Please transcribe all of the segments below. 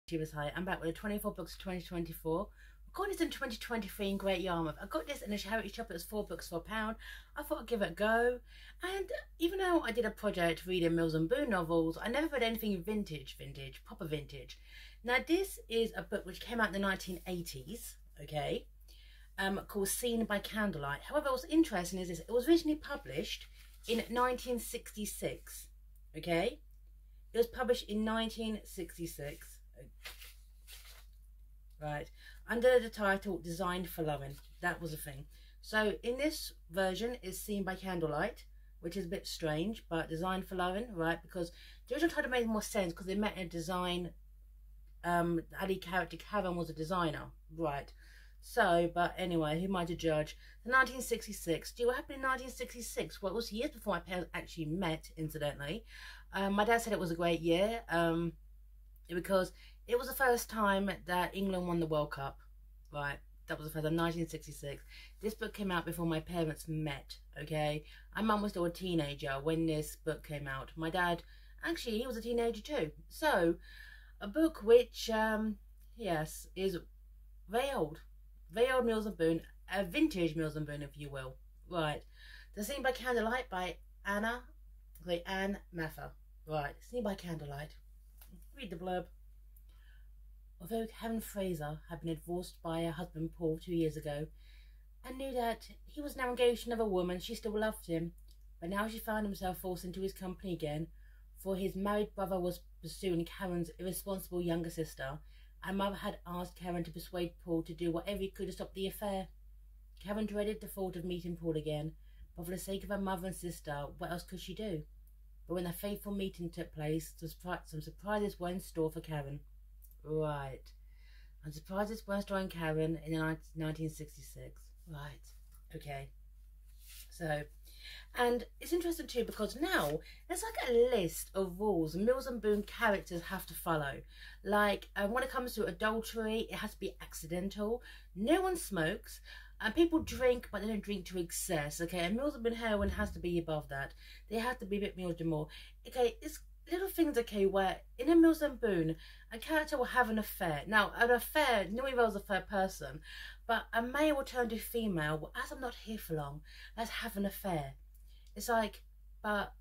YouTubers, hi, I'm back with the 24 books of 2024. I got this in 2023 in Great Yarmouth. I got this in a charity shop. It was 4 books for £1. I thought I'd give it a go. And even though I did a project reading Mills and Boon novels, I never read anything vintage, proper vintage. Now this is a book which came out in the 1980s, okay, called Seen by Candlelight. However, what's interesting is this, it was originally published in 1966, okay. It was published in 1966. Right, under the title Designed for Loving. That was a thing. So in this version it's Seen by Candlelight, which is a bit strange, but Designed for Loving, right? Because the original title made more sense because they met in a design. The lead character Karen was a designer, right? So, but anyway, who am I to judge? The 1966. Do you know what happened in 1966? Well, it was years before my parents actually met, incidentally. My dad said it was a great year because it was the first time that England won the World Cup, right? That was the first time, 1966. This book came out before my parents met, okay? My mum was still a teenager when this book came out. My dad, actually, he was a teenager too. So, a book which, yes, is very old Mills and Boon, a vintage Mills and Boon, if you will, right? The Seen by Candlelight by Anne Mather, right? Seen by Candlelight. Read the blurb. Although Karen Frazer had been divorced by her husband Paul 2 years ago and knew that he was now engaged to another woman, she still loved him. But now she found himself forced into his company again, for his married brother was pursuing Karen's irresponsible younger sister, and mother had asked Karen to persuade Paul to do whatever he could to stop the affair. Karen dreaded the thought of meeting Paul again, but for the sake of her mother and sister, what else could she do? But when the fateful meeting took place, some surprises were in store for Karen. Right. And surprises were in store in Karen in 1966. Right. Okay. So, and it's interesting too because now there's like a list of rules Mills and Boon characters have to follow. Like when it comes to adultery, it has to be accidental. No one smokes. And people drink, but they don't drink to excess. Okay, and Mills and Boon heroin has to be above that. They have to be a bit more. Okay, it's little things, okay, where in a Mills and Boon, a character will have an affair. Now, an affair, nobody is a fair person, but a male will turn to female. Well, as I'm not here for long, let's have an affair. It's like, but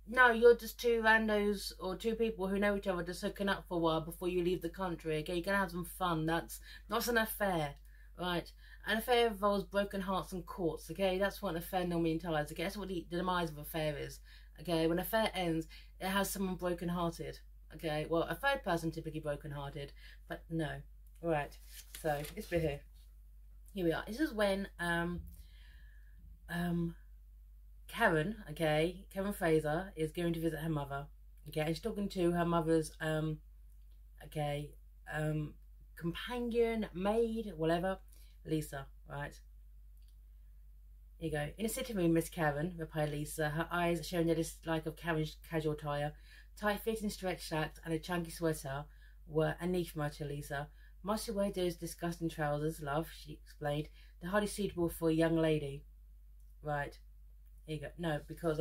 no, you're just two randos or two people who know each other just hooking up for a while before you leave the country. Okay, you're gonna have some fun. That's not an affair, right? An affair involves broken hearts and courts. Okay, that's what an affair normally entails. Okay, that's what the demise of an affair is. Okay, when an affair ends, it has someone broken-hearted. Okay, well, a third person typically broken-hearted, but no. Right, so it's been here. Here we are. This is when Karen, okay, Karen Frazer is going to visit her mother. Okay, and she's talking to her mother's companion, maid, whatever, Lisa, right? Here you go. In a sitting room, Miss Karen, replied Lisa, her eyes showing their dislike of Karen's casual attire. Tight-fitting stretch slacks and a chunky sweater were a niche for to Lisa. Must you wear those disgusting trousers, love? She explained. They're hardly suitable for a young lady. Right. Here you go. No, because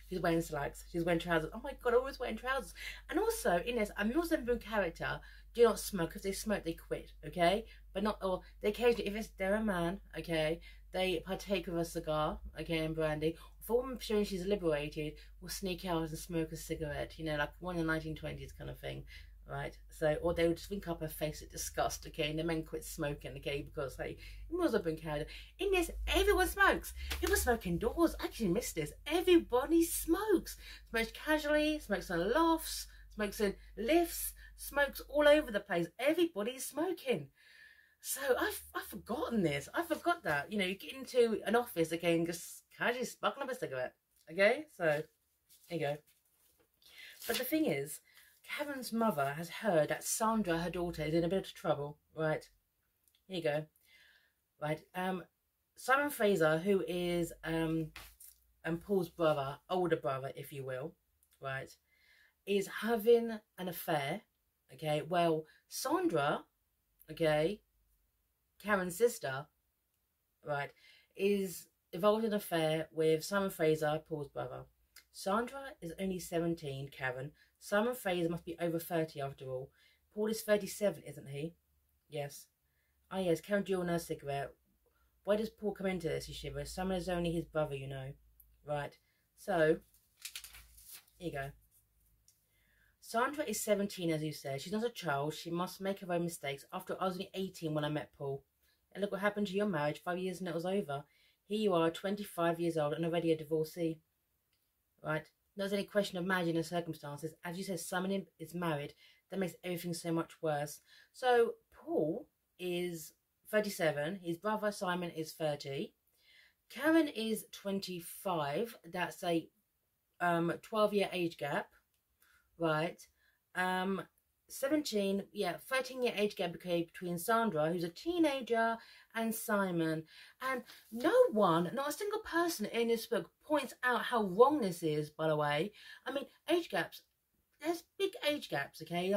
she's wearing slacks. She's wearing trousers. Oh my god, always wearing trousers. And also, in this, a Mills and Boon character do not smoke. If they smoke, they quit, okay? But not, or they occasionally, if they're a man, okay, they partake of a cigar, okay, and brandy. For a woman showing she's liberated, will sneak out and smoke a cigarette, you know, like one in the 1920s kind of thing, right? So, or they would just wink up her face at disgust, okay, and the men quit smoking, okay, because, hey, it was a character. In this, everyone smokes. People smoke indoors. I actually missed this. Everybody smokes. Smokes casually, smokes in lofts, smokes in lifts, smokes all over the place. Everybody's smoking. So I've forgotten this. I forgot that. You know, you get into an office, okay, and just casually sparkle up a cigarette. Okay, so there you go. But the thing is, Karen's mother has heard that Sandra, her daughter, is in a bit of trouble. Right. Here you go. Right. Simon Frazer, who is Paul's brother, older brother, if you will, right, is having an affair. Okay. Well, Sandra, okay, Karen's sister, right, is involved in an affair with Simon Frazer, Paul's brother. Sandra is only 17, Karen. Simon Frazer must be over 30 after all. Paul is 37, isn't he? Yes. Ah, yes, Karen drew on her cigarette. Where does Paul come into this, he shivers? Simon is only his brother, you know. Right. So, here you go. Sandra is 17, as you said. She's not a child. She must make her own mistakes. After all, I was only 18 when I met Paul. And look what happened to your marriage. 5 years and it was over. Here you are, 25 years old and already a divorcee. Right? There's any question of marriage in the circumstances. As you said, Simon is married. That makes everything so much worse. So, Paul is 37. His brother Simon is 30. Karen is 25. That's a 12-year age gap. Right. 17, 13-year age gap between Sandra, who's a teenager, and Simon. And no one, not a single person in this book points out how wrong this is, by the way. I mean, age gaps, there's big age gaps, okay?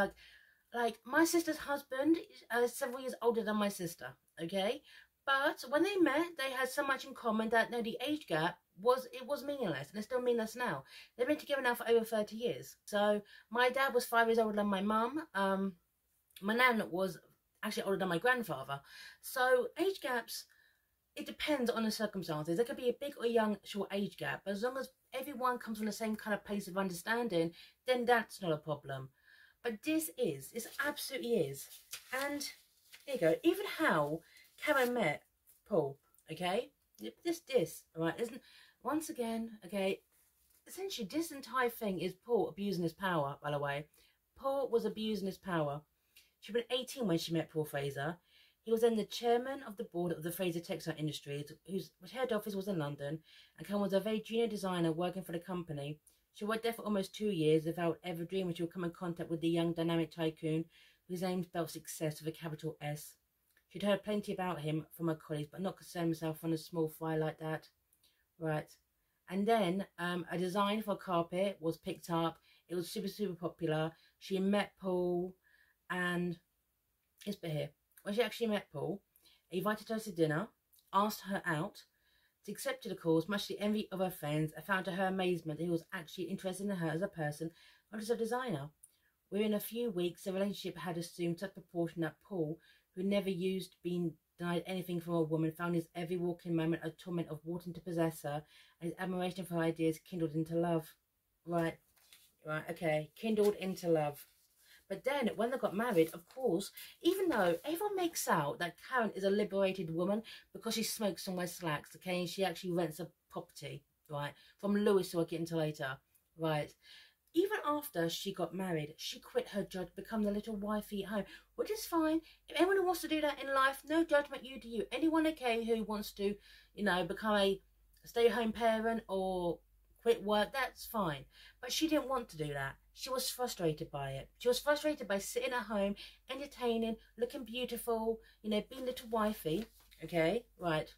Like my sister's husband is several years older than my sister, okay? But when they met, they had so much in common that no, the age gap was meaningless, and it's still meaningless now. They've been together now for over 30 years. So my dad was 5 years older than my mum. My nan was actually older than my grandfather. So age gaps, it depends on the circumstances. There could be a big or young short age gap, but as long as everyone comes from the same kind of place of understanding, then that's not a problem. But this absolutely is. And there you go. Even how Karen met Paul, okay? This, right? Once again, okay, essentially this entire thing is Paul abusing his power, by the way. Paul was abusing his power. She was 18 when she met Paul Frazer. He was then the chairman of the board of the Frazer Textile Industries, whose head office was in London, and Karen was a very junior designer working for the company. She worked there for almost 2 years without ever dreaming she would come in contact with the young dynamic tycoon whose name spelled success with a capital S. She'd heard plenty about him from her colleagues, but not concerned herself on a small fry like that. Right. And then a design for a carpet was picked up. It was super, super popular. She met Paul, and this bit here. When she actually met Paul, he invited her to dinner, asked her out. She accepted the calls, much to the envy of her friends, and found to her amazement that he was actually interested in her as a person, not as a designer. Within a few weeks, the relationship had assumed such proportion that Paul, who never used being denied anything from a woman, found his every walking moment a torment of wanting to possess her, and his admiration for her ideas kindled into love. Right, okay, kindled into love. But then, when they got married, of course, even though everyone makes out that Karen is a liberated woman because she smokes and wears slacks, okay, and she actually rents a property, right, from Lewis, who I'll get into later, right. Even after she got married, she quit her job to become the little wifey at home, which is fine. If anyone who wants to do that in life, no judgment, you do you. Anyone, okay, who wants to, you know, become a stay-at-home parent or quit work, that's fine. But she didn't want to do that. She was frustrated by it. She was frustrated by sitting at home, entertaining, looking beautiful, you know, being little wifey, okay, right.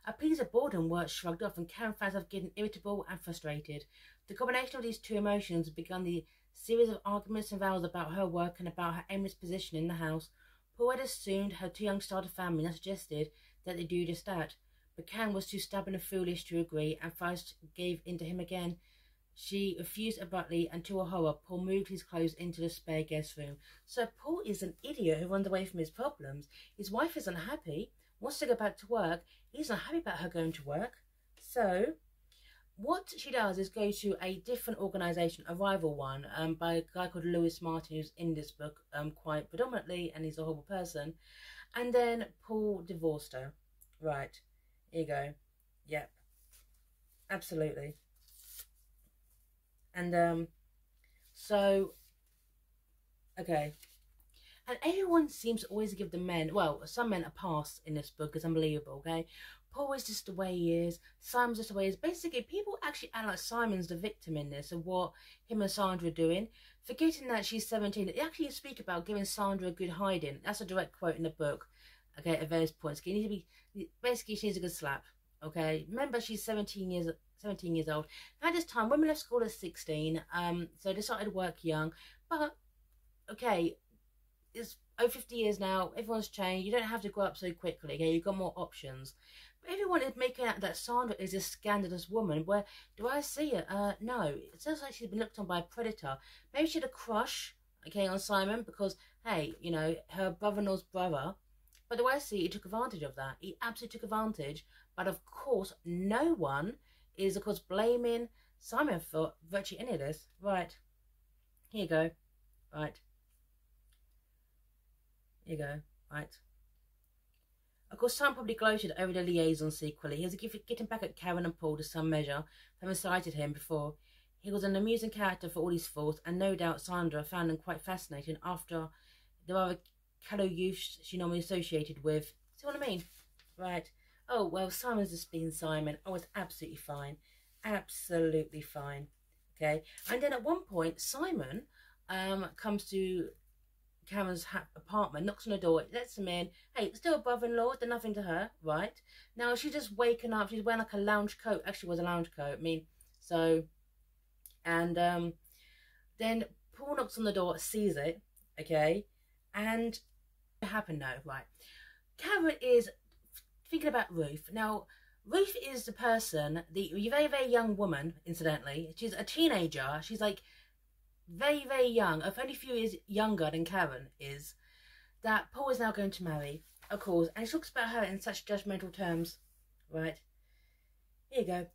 A piece of boredom were shrugged off, and Karen found herself getting irritable and frustrated. The combination of these two emotions began the series of arguments and vows about her work and about her aimless position in the house. Paul had assumed her too young to start a family and suggested that they do just that. But Karen was too stubborn and foolish to agree, and first gave in to him again. She refused abruptly, and to her horror, Paul moved his clothes into the spare guest room. So Paul is an idiot who runs away from his problems. His wife is unhappy, wants to go back to work. He's not happy about her going to work. So what she does is go to a different organisation, a rival one, by a guy called Lewis Martin, who's in this book quite predominantly, and he's a horrible person. And then Paul divorced her. Right, here you go. Yep, absolutely. And so, okay. And everyone seems to always give the men, well, some men a pass in this book. It's unbelievable, okay? Paul is just the way he is. Simon's just the way he is. Basically, people actually act like Simon's the victim in this of what him and Sandra are doing. Forgetting that she's 17. They actually speak about giving Sandra a good hiding. That's a direct quote in the book, okay, at various points. You need to be, basically, she needs a good slap, okay? Remember, she's 17 years old. At this time, women left school at 16, so they started work young. But, okay, it's over 50 years now, everyone's changed, you don't have to grow up so quickly, okay, you've got more options. But everyone is making out that Sandra is a scandalous woman. Where do I see it? No, it sounds like she's been looked on by a predator. Maybe she had a crush, okay, on Simon, because, hey, you know, her brother-in-law's brother. But the way I see it, he took advantage of that. He absolutely took advantage. But of course, no one is, of course, blaming Simon for virtually any of this. Right. Here you go. Right. Here you go. Right. Of course, Simon probably gloated over the liaison secretly. He was getting back at Karen and Paul to some measure, having cited him before. He was an amusing character for all his faults, and no doubt Sandra found him quite fascinating after the rather callow youth she normally associated with. See what I mean? Right. Oh, well, Simon's just been Simon. Oh, it's absolutely fine. Absolutely fine. Okay. And then at one point, Simon comes to Karen's apartment, knocks on the door, lets him in. Hey, still a brother-in-law, did nothing to her, right? Now, she's just waking up. She's wearing like a lounge coat. Actually, it was a lounge coat. I mean, so... And then Paul knocks on the door, sees it, okay? And what happened now, right? Karen is thinking about Ruth. Now, Ruth is the person, the very, very young woman, incidentally. She's a teenager. She's like very, very young, only a few years younger than Karen is, that Paul is now going to marry, of course. And he talks about her in such judgmental terms, right? Here you go,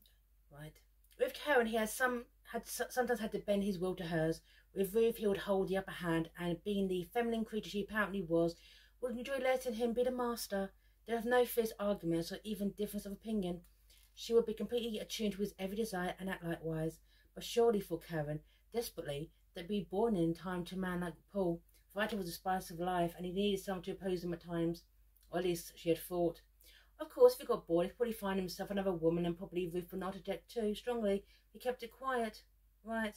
right? With Karen, he has sometimes had to bend his will to hers. With Ruth, he would hold the upper hand, and being the feminine creature she apparently was, would enjoy letting him be the master. They'd have no fierce arguments or even difference of opinion. She would be completely attuned to his every desire and act likewise. But surely, for Karen, desperately, they'd be born in time to a man like Paul. Fighting was the spice of life, and he needed someone to oppose him at times, or at least she had thought. Of course, if he got bored, he'd probably find himself another woman, and probably Ruth would not object too strongly. He kept it quiet. Right.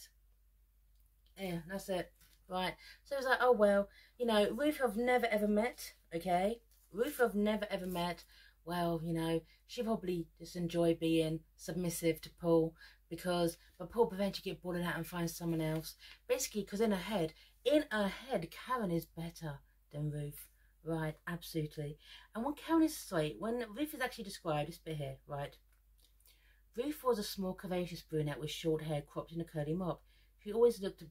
Yeah, that's it. Right. So it's like, oh, well, you know, Ruth have never ever met, okay? Ruth have never ever met. Well, you know, she probably just enjoy being submissive to Paul, but Paul will eventually get bored of that and find someone else. Basically, because in her head, Karen is better than Ruth. Right, absolutely. And when Karen is sweet, when Ruth is actually described, this bit here, right? Ruth was a small, curvaceous brunette with short hair cropped in a curly mop. She always looked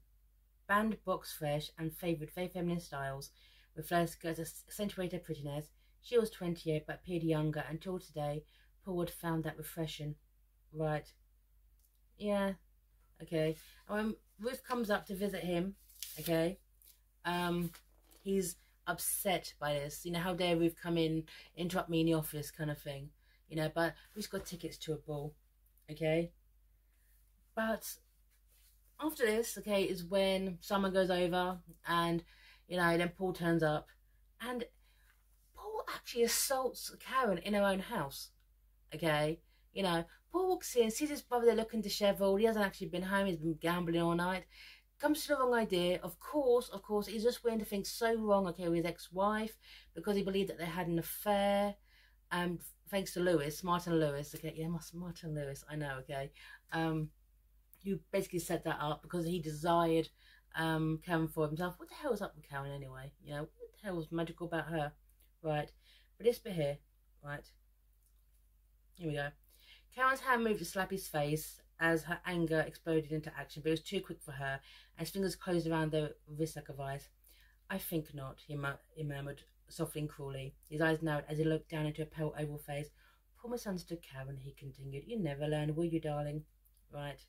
bandbox fresh and favoured very feminine styles, with flare skirts that accentuated her prettiness. She was 28 but appeared younger until today. Paul had found that refreshing. Right. Yeah. Okay. And when Ruth comes up to visit him, okay, he's upset by this. You know, how dare Ruth come in, interrupt me in the office kind of thing. You know, but Ruth's got tickets to a ball. Okay. But after this, okay, is when someone goes over and, you know, then Paul turns up. And Paul actually assaults Karen in her own house. Okay. You know, Paul walks in, sees his brother there looking dishevelled. He hasn't actually been home. He's been gambling all night. Comes to the wrong idea. Of course, he's just willing to think so wrong, okay, with his ex-wife, because he believed that they had an affair. Thanks to Lewis, Martin Lewis, okay, yeah, Martin Lewis, I know, okay, who basically set that up because he desired Karen for himself. What the hell was up with Karen anyway? You know, what the hell was magical about her? Right, but this bit here, right, here we go. Karen's hand moved to slap his face as her anger exploded into action, but it was too quick for her, and his fingers closed around the wrist like a vice. I think not, he murmured softly and cruelly. His eyes narrowed as he looked down into her pale oval face. Poor misunderstood Karen, he continued. You never learn, will you, darling? Right.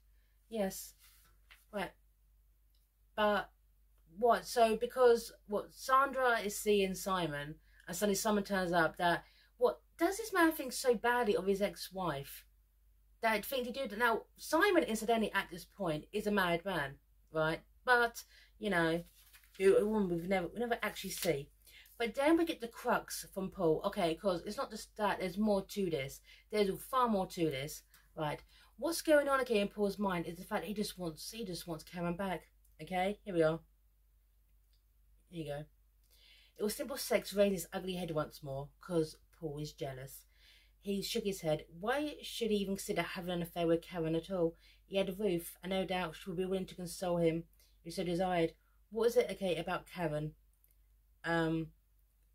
Yes. Right. But what? So because what Sandra is seeing Simon, and suddenly someone turns up, that what does this man think so badly of his ex-wife that think to do that? Now Simon, incidentally, at this point is a married man, right? But you know, a woman we never actually see. But then we get the crux from Paul, okay, because it's not just that, there's more to this. There's far more to this, right? What's going on, okay, in Paul's mind is the fact that he just wants Karen back, okay? Here we are. Here you go. It was simple sex raising his ugly head once more, because Paul is jealous. He shook his head. Why should he even consider having an affair with Karen at all? He had Ruth, and no doubt she would be willing to console him if he so desired. What is it, okay, about Karen?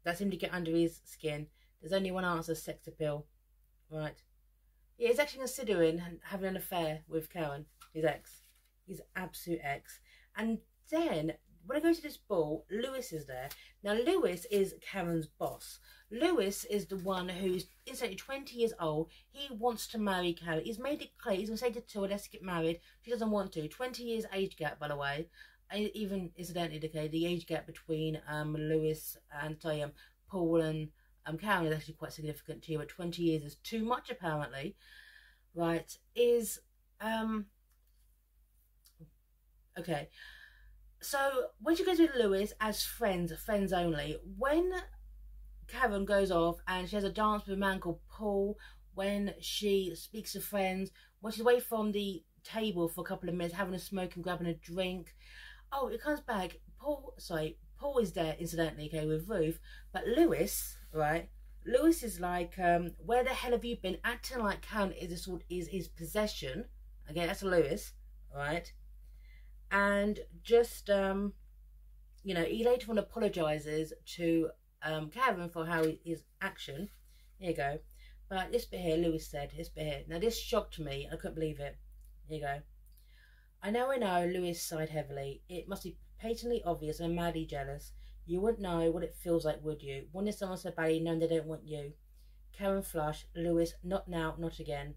That seemed to get under his skin. There's only one answer: sex appeal. Right. Yeah, he's actually considering having an affair with Karen, his ex. His absolute ex. And then when I go to this ball, Lewis is there. Now, Lewis is Karen's boss. Lewis is the one who's instantly 20 years old. He wants to marry Karen. He's made it clear. He's going to say to her, let's get married. She doesn't want to. 20 years age gap, by the way. Even incidentally, okay, the age gap between Lewis and Paul and Karen is actually quite significant too. But 20 years is too much, apparently. Right? Okay. So when she goes with Lewis as friends only, when Karen goes off and she has a dance with a man called Paul, when she speaks to friends, when she's away from the table for a couple of minutes, having a smoke and grabbing a drink, oh, it comes back. Paul is there, incidentally, okay, with Ruth, but Lewis, right? Lewis is like, where the hell have you been? Acting like Karen is his possession. Okay, that's Lewis, right? And just, you know, he later on apologises to Karen for how his action. Here you go. But this bit here, Lewis said, this bit here. Now, this shocked me. I couldn't believe it. Here you go. I know, Lewis sighed heavily. It must be patently obvious and madly jealous. You wouldn't know what it feels like, would you? Wanting someone so badly, knowing they don't want you. Karen flushed. Lewis, not now, not again.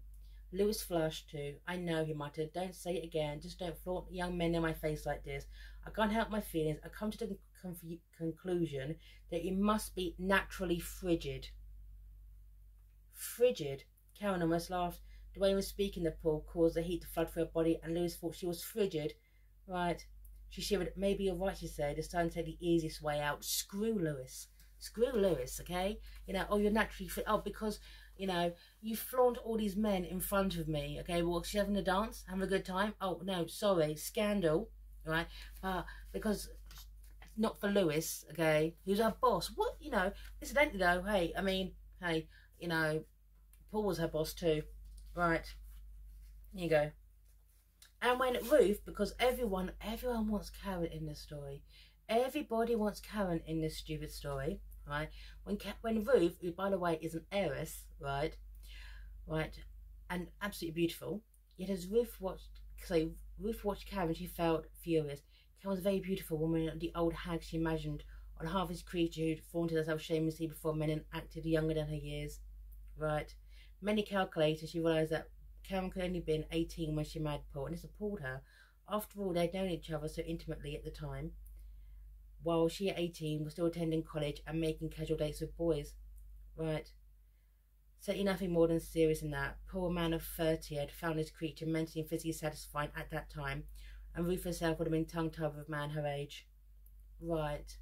Lewis flushed too. I know, he muttered. Don't say it again. Just don't flaunt young men in my face like this. I can't help my feelings. I come to the conclusion that you must be naturally frigid. Frigid? Karen almost laughed. The way he was speaking to Paul caused the heat to flood through her body, and Lewis thought she was frigid. Right. She shivered. Maybe you're right, she said. It's time to take the easiest way out. Screw Lewis. Screw Lewis, okay? You know, oh, you're naturally frigid. Oh, because, you know, you flaunt all these men in front of me, okay? Well, she's having a dance, having a good time. Oh, no, sorry, scandal, right? Because not for Lewis, okay? Who's our boss? What, you know, incidentally though, hey, you know, Paul was her boss too, right? Here you go. And when Ruth, because everyone wants Karen in this story. Everybody wants Karen in this stupid story, right? When Ruth, who by the way is an heiress, right, and absolutely beautiful, yet as Ruth watched Karen, she felt furious. Karen was a very beautiful woman, the old hag she imagined, on half his creature who'd flaunted herself shamelessly before men and acted younger than her years, right? Many calculated, she realised that Karen could only have been 18 when she married Paul, and this appalled her. After all, they'd known each other so intimately at the time, while she at 18 was still attending college and making casual dates with boys, right? Certainly nothing more than serious than that. Paul, a man of 30, had found his creature mentally and physically satisfying at that time, and Ruth herself would have been tongue-tied with a man her age. Right.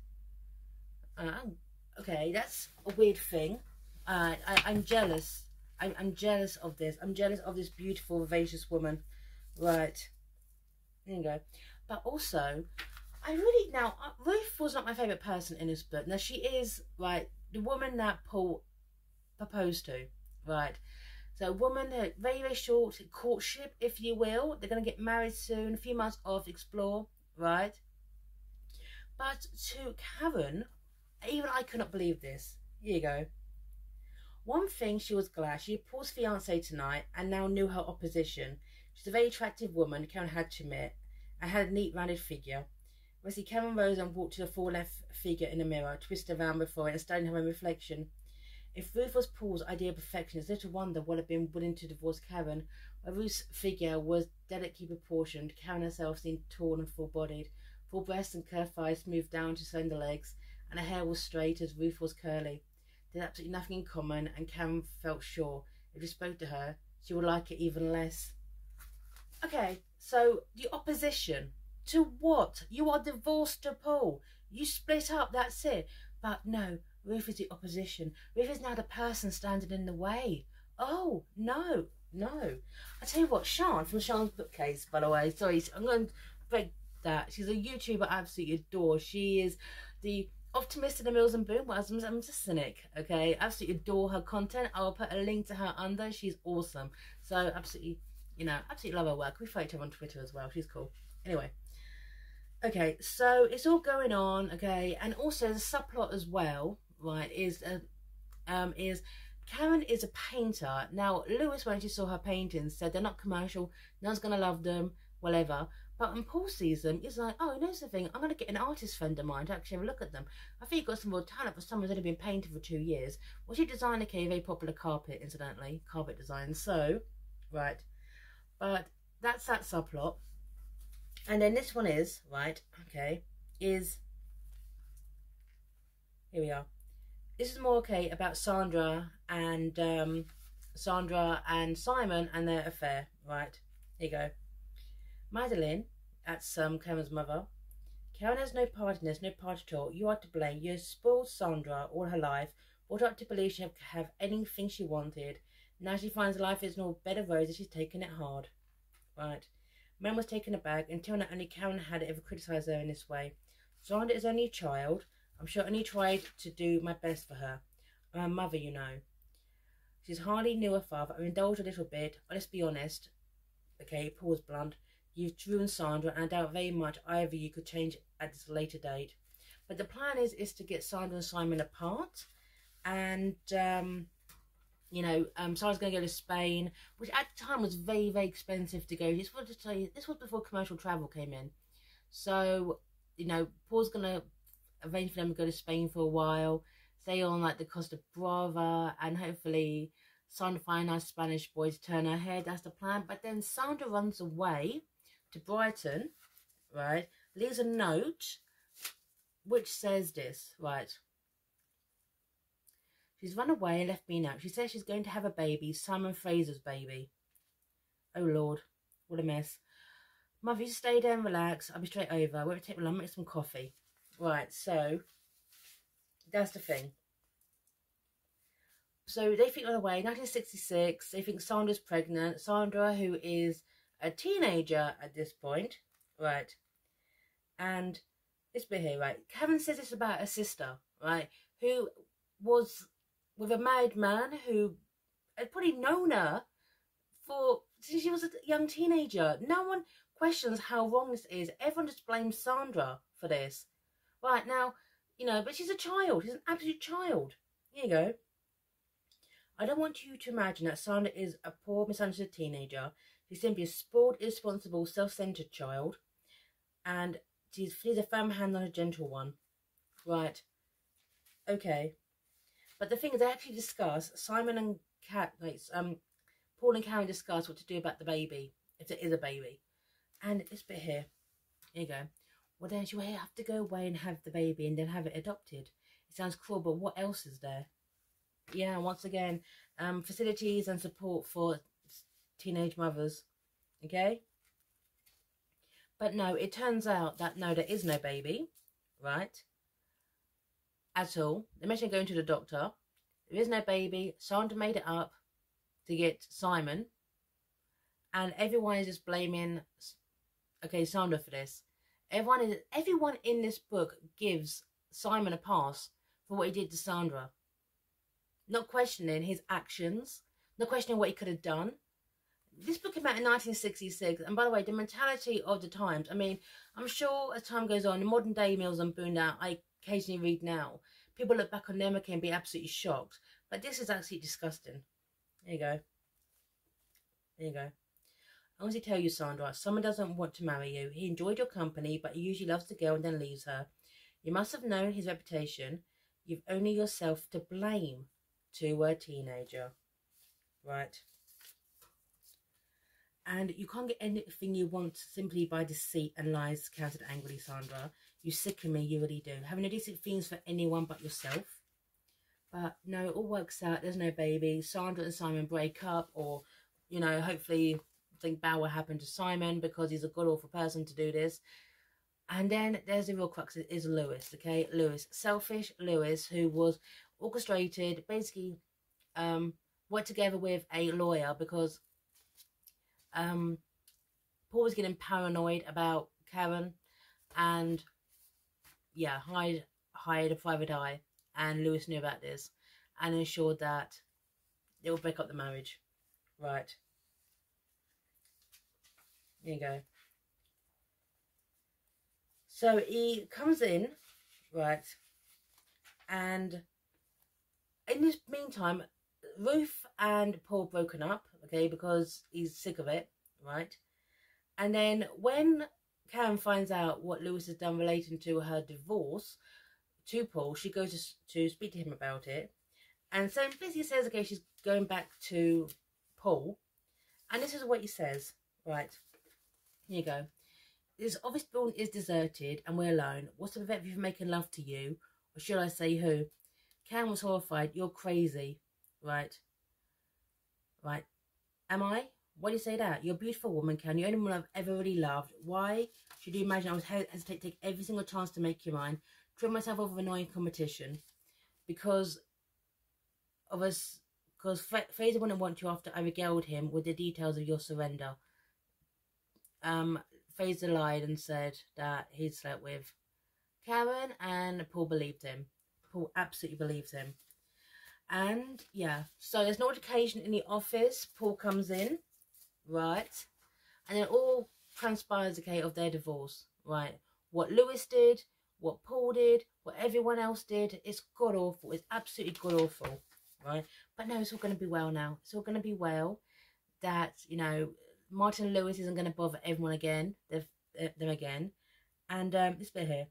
Okay, that's a weird thing. I'm jealous. I'm jealous of this. I'm jealous of this beautiful, vivacious woman. Right. There you go. But also, Ruth was not my favourite person in this book. Now, she is, right, the woman that Paul proposed to, right? So, a woman, very, very short courtship, if you will. They're going to get married soon, a few months off, explore, right? But to Karen, even I could not believe this. Here you go. One thing, she was glad. She had Paul's fiancé tonight and now knew her opposition. She's a very attractive woman, Karen had to admit, and had a neat, rounded figure. Wesley, Karen rose and walked to the full left figure in the mirror, twisted around before it and studied her own reflection. If Ruth was Paul's idea of perfection, it's little wonder would have been willing to divorce Karen. While Ruth's figure was delicately proportioned, Karen herself seemed tall and full-bodied. Full breasts and curved thighs smoothed down to slender legs, and her hair was straight as Ruth was curly. They had absolutely nothing in common, and Karen felt sure if she spoke to her, she would like it even less. Okay, so the opposition. To what? You are divorced to Paul. You split up, that's it. But no, Ruth is the opposition. Ruth is now the person standing in the way. Oh, no. I tell you what, Sian, from Sian's Bookcase, by the way, sorry, I'm going to break that. She's a YouTuber I absolutely adore. She is the optimist in the Mills and Boom. Well, I'm just a cynic, okay? Absolutely adore her content. I'll put a link to her under. She's awesome. So, absolutely, absolutely love her work. We follow her on Twitter as well. She's cool. Anyway. Okay, so it's all going on, okay, and also the subplot as well, right, is Karen is a painter. Now, Lewis, when she saw her paintings, said they're not commercial, no one's going to love them, whatever, But when Paul sees them, he's like, oh, knows the thing, I'm going to get an artist friend of mine to actually have a look at them. I think you've got some real talent for someone who's only been painting for 2 years. Well, she designed a very popular carpet, incidentally, carpet design. So, right, but that's that subplot. And then this one is, right, okay, is, here we are. This is more, okay, about Sandra and Simon and their affair, right? Here you go. Madeline, that's Karen's mother. Karen has no part in this, no part at all. You are to blame. You have spoiled Sandra all her life, brought her up to believe she could have anything she wanted. Now she finds life is no bed of roses. She's taken it hard, right? Man was taken aback until now only Karen had ever criticised her in this way. Sandra is only a child. I'm sure I only tried to do my best for her. I'm her mother, you know. She's hardly knew her father. I indulged a little bit, but let's be honest. Okay, Paul's blunt. You've ruined Sandra, and I doubt very much either of you could change at this later date. But the plan is to get Sandra and Simon apart, and Sarah's going to go to Spain, which at the time was very, very expensive to go. This was before commercial travel came in. So, Paul's going to arrange for them to go to Spain for a while, stay on like the Costa Brava, and hopefully Sandra find a nice Spanish boy to turn her head. That's the plan. But then Sandra runs away to Brighton, right? Leaves a note which says this, right? She's run away and left me a note. She says she's going to have a baby, Simon Frazer's baby. Oh Lord, what a mess. Mother, you stay there and relax. I'll be straight over. Won't take me long. Make some coffee. Right, so that's the thing. So they think on the way, 1966, they think Sandra's pregnant. Sandra, who is a teenager at this point, right? And this bit here, right? Karen says this about her sister, right? Who was with a married man who had probably known her since she was a young teenager. No one questions how wrong this is. Everyone just blames Sandra for this. Right, now, but she's a child. She's an absolute child. Here you go. I don't want you to imagine that Sandra is a poor, misunderstood teenager. She's simply a spoiled, irresponsible, self-centered child. And she's a firm hand on a gentle one. Right. Okay. But the thing is, they actually discuss, Paul and Karen discuss what to do about the baby, if there is a baby. And this bit here you go. Well, then you have to go away and have the baby and then have it adopted. It sounds cruel, but what else is there? Yeah, once again, facilities and support for teenage mothers. Okay? But no, it turns out that no, there is no baby, right? At all. They mentioned going to the doctor. There is no baby. Sandra made it up to get Simon. And everyone is just blaming, Sandra for this. Everyone in this book gives Simon a pass for what he did to Sandra. Not questioning his actions. Not questioning what he could have done. This book came out in 1966. And by the way, the mentality of the times. I mean, I'm sure as time goes on, the modern day Mills and Boone that I occasionally read now, people look back on them and can be absolutely shocked. But this is actually disgusting. There you go. There you go. I want to tell you, Sandra, someone doesn't want to marry you. He enjoyed your company, but he usually loves the girl and then leaves her. You must have known his reputation. You've only yourself to blame to a teenager. Right. And you can't get anything you want simply by deceit and lies, countered angrily Sandra. You sicken me, you really do. Having no decent feelings for anyone but yourself. But no, it all works out. There's no baby. Sandra and Simon break up, or, hopefully something bad will happen to Simon because he's a good awful person to do this. And then there's the real crux, is Lewis, okay? Lewis, selfish Lewis, who was orchestrated, basically worked together with a lawyer because Paul was getting paranoid about Karen and, hired a private eye. And Lewis knew about this and ensured that they would break up the marriage. Right. There you go. So he comes in, right, and in this meantime, Ruth and Paul broken up, okay, because he's sick of it, right? And then when Karen finds out what Lewis has done relating to her divorce to Paul, she goes to speak to him about it. And so basically says, okay, she's going back to Paul. And this is what he says. Right, here you go. This office building is deserted and we're alone. What's to prevent me from making love to you? Or should I say who? Karen was horrified. You're crazy. Right. Right. Am I? Why do you say that? You're a beautiful woman, Karen. You're the only woman I've ever really loved. Why should you imagine I was hesitate to take every single chance to make you mine? Trim myself over annoying competition. Because of us, because Frazer wouldn't want you after I regaled him with the details of your surrender. Frazer lied and said that he'd slept with Karen, and Paul believed him. Paul absolutely believed him. And yeah, so there's no occasion in the office. Paul comes in, right, and it all transpires, okay, of their divorce, right? What Lewis did, what Paul did, what everyone else did, it's god awful. It's absolutely god awful, right? But no, it's all going to be well now. It's all going to be well. That, you know, Martin and Lewis isn't going to bother everyone again. Them again. And this bit here.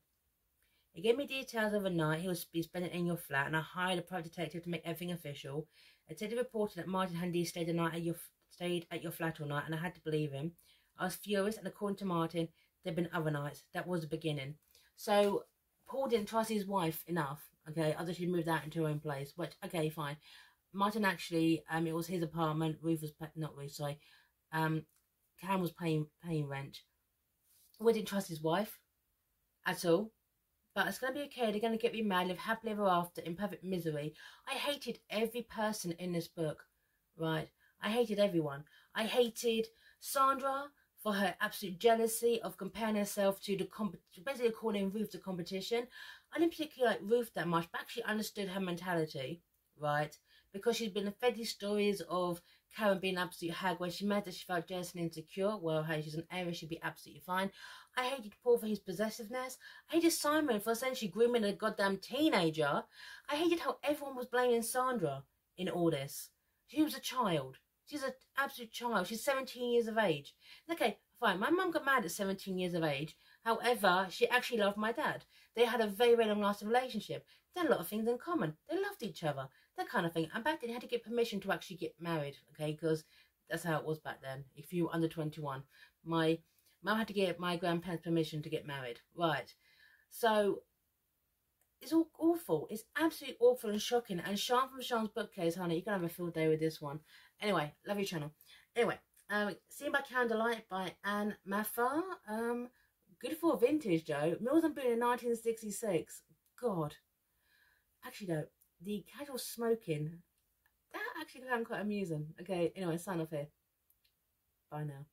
He gave me details of a night he was spending in your flat, and I hired a private detective to make everything official. A detective reported that Martin had indeed stayed at your flat all night, and I had to believe him. I was furious, and according to Martin, there'd been other nights. That was the beginning. So Paul didn't trust his wife enough, okay, other she moved out into her own place. Which, okay, fine. Martin actually, it was his apartment. Ruth was not Ruth, sorry. Cam was paying rent. We didn't trust his wife at all. But it's going to be okay. They're going to get remarried, live happily ever after in perfect misery. I hated every person in this book, right? I hated everyone. I hated Sandra for her absolute jealousy of comparing herself to basically calling Ruth the competition. I didn't particularly like Ruth that much, but actually understood her mentality, right? Because she's been fed these stories of Karen being an absolute hag. When she met her, she felt jealous and insecure. Well, hey, she's an heiress, she'd be absolutely fine. I hated Paul for his possessiveness. I hated Simon for essentially grooming a goddamn teenager. I hated how everyone was blaming Sandra in all this. She was a child. She's an absolute child. She's 17 years of age. Okay, fine. My mum got married at 17 years of age. However, she actually loved my dad. They had a very, very long-lasting relationship. They had a lot of things in common. They loved each other. That kind of thing. And back then, you had to get permission to actually get married, okay? Because that's how it was back then. If you were under 21. My mum had to get my grandparents' permission to get married. Right. So, it's all awful. It's absolutely awful and shocking. And Sean from Sean's bookcase, honey, you can have a field day with this one. Anyway, love your channel. Anyway, Seen by Candlelight by Anne Maffar. Good for a vintage, Joe. Mills and Boone in 1966. God. Actually, no. The casual smoking, that actually found quite amusing. Okay, anyway, sign off here. Bye now.